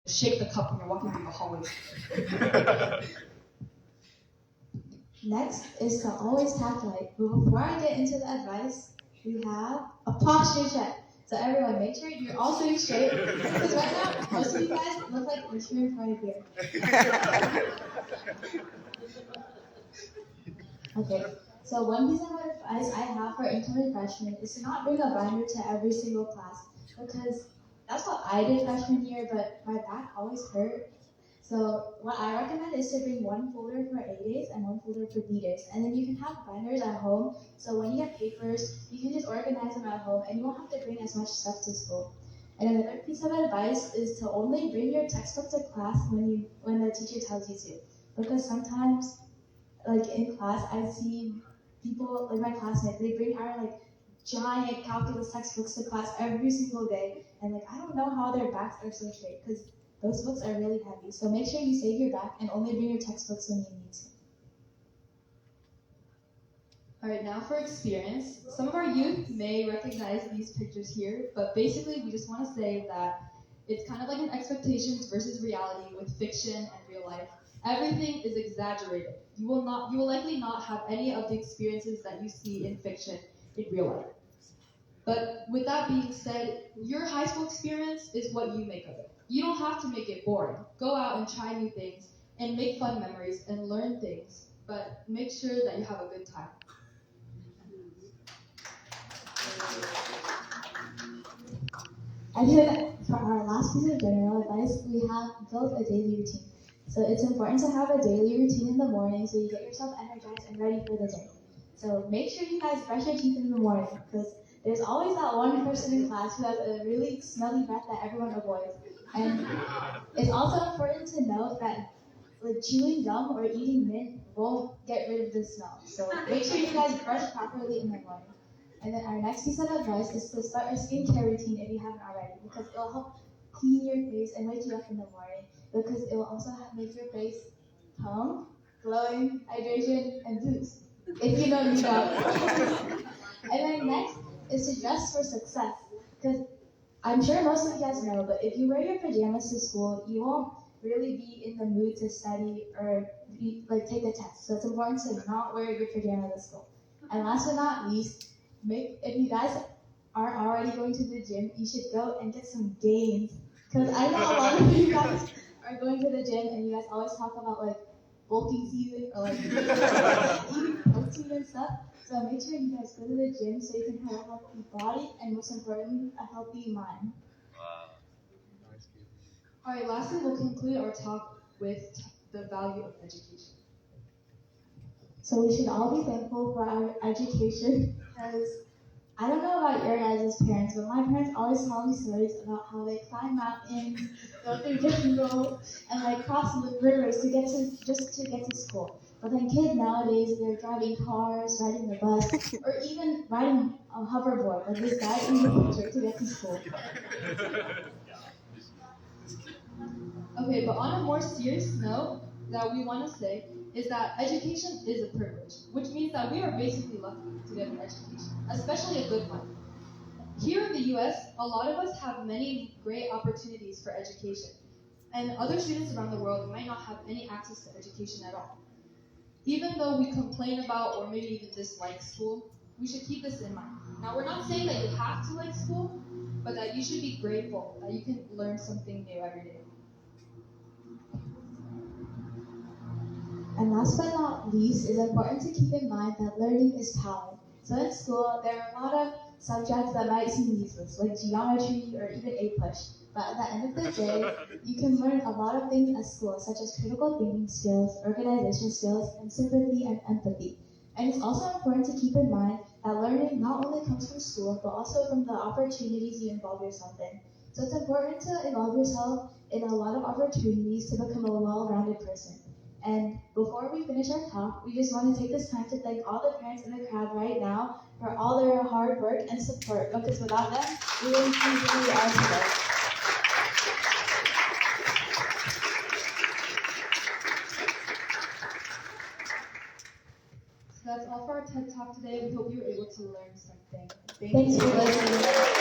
shake the cup when you're walking through the hallways. Next is to always tap light. But before I get into the advice, we have a posture check. So everyone, make sure you're all sitting straight. Because right now, most of you guys look like you're cheering for a beer. Okay, so one piece of advice I have for incoming freshmen is to not bring a binder to every single class. Because that's what I did freshman year, but my back always hurt. So what I recommend is to bring one folder for A days and one folder for B days. And then you can have binders at home. So when you get papers, you can just organize them at home and you won't have to bring as much stuff to school. And another piece of advice is to only bring your textbook to class when the teacher tells you to. Because sometimes, like in class, I see people, like my classmates, they bring our like giant calculus textbooks to class every single day. And like I don't know how their backs are so straight because those books are really heavy, so make sure you save your back and only bring your textbooks when you need to. All right, now for experience. Some of our youth may recognize these pictures here, but basically we just want to say that it's kind of like an expectations versus reality with fiction and real life. Everything is exaggerated. You will likely not have any of the experiences that you see in fiction in real life. But with that being said, your high school experience is what you make of it. You don't have to make it boring. Go out and try new things and make fun memories and learn things, but make sure that you have a good time. And then for our last piece of general advice, we have built a daily routine. So it's important to have a daily routine in the morning so you get yourself energized and ready for the day. So make sure you guys brush your teeth in the morning because there's always that one person in class who has a really smelly breath that everyone avoids. And it's also important to note that like chewing gum or eating mint won't get rid of the smell. So make sure you guys brush properly in the morning. And then our next piece of advice is to start a skincare routine if you haven't already, because it'll help clean your face and wake you up in the morning. Because it will also make your face plump, glowing, hydration, and boost. If you know, you know. And then next is to dress for success. Because I'm sure most of you guys know, but if you wear your pajamas to school, you won't really be in the mood to study or take a test. So it's important to not wear your pajamas to school. And last but not least, if you guys aren't already going to the gym, you should go and get some gains. Because I know a lot of you guys are going to the gym and you guys always talk about like bulking season or like eating protein and stuff. So make sure you guys go to the gym so you can have a healthy body and most importantly, a healthy mind. All right, lastly, we'll conclude our talk with the value of education. So we should all be thankful for our education because I don't know about your guys' parents, but my parents always tell me stories about how they climb mountains, go through jungle, and like cross rivers to get to school. But then kids nowadays, they're driving cars, riding the bus, or even riding a hoverboard, like this guy in the picture, to get to school. Okay, but on a more serious note that we want to say is that education is a privilege, which means that we are basically lucky to get an education, especially a good one. Here in the US, a lot of us have many great opportunities for education, and other students around the world might not have any access to education at all. Even though we complain about or maybe even dislike school, we should keep this in mind. Now, we're not saying that you have to like school, but that you should be grateful that you can learn something new every day. And last but not least, it's important to keep in mind that learning is talent. So in school, there are a lot of subjects that might seem useless, like geometry or even A-push. But at the end of the day, you can learn a lot of things at school, such as critical thinking skills, organization skills, and sympathy and empathy. And it's also important to keep in mind that learning not only comes from school, but also from the opportunities you involve yourself in. So it's important to involve yourself in a lot of opportunities to become a well-rounded person. And before we finish our talk, we just want to take this time to thank all the parents in the crowd right now for all their hard work and support, because without them, we wouldn't be where we are today. So that's all for our TED Talk today. We hope you were able to learn something. Thanks for listening.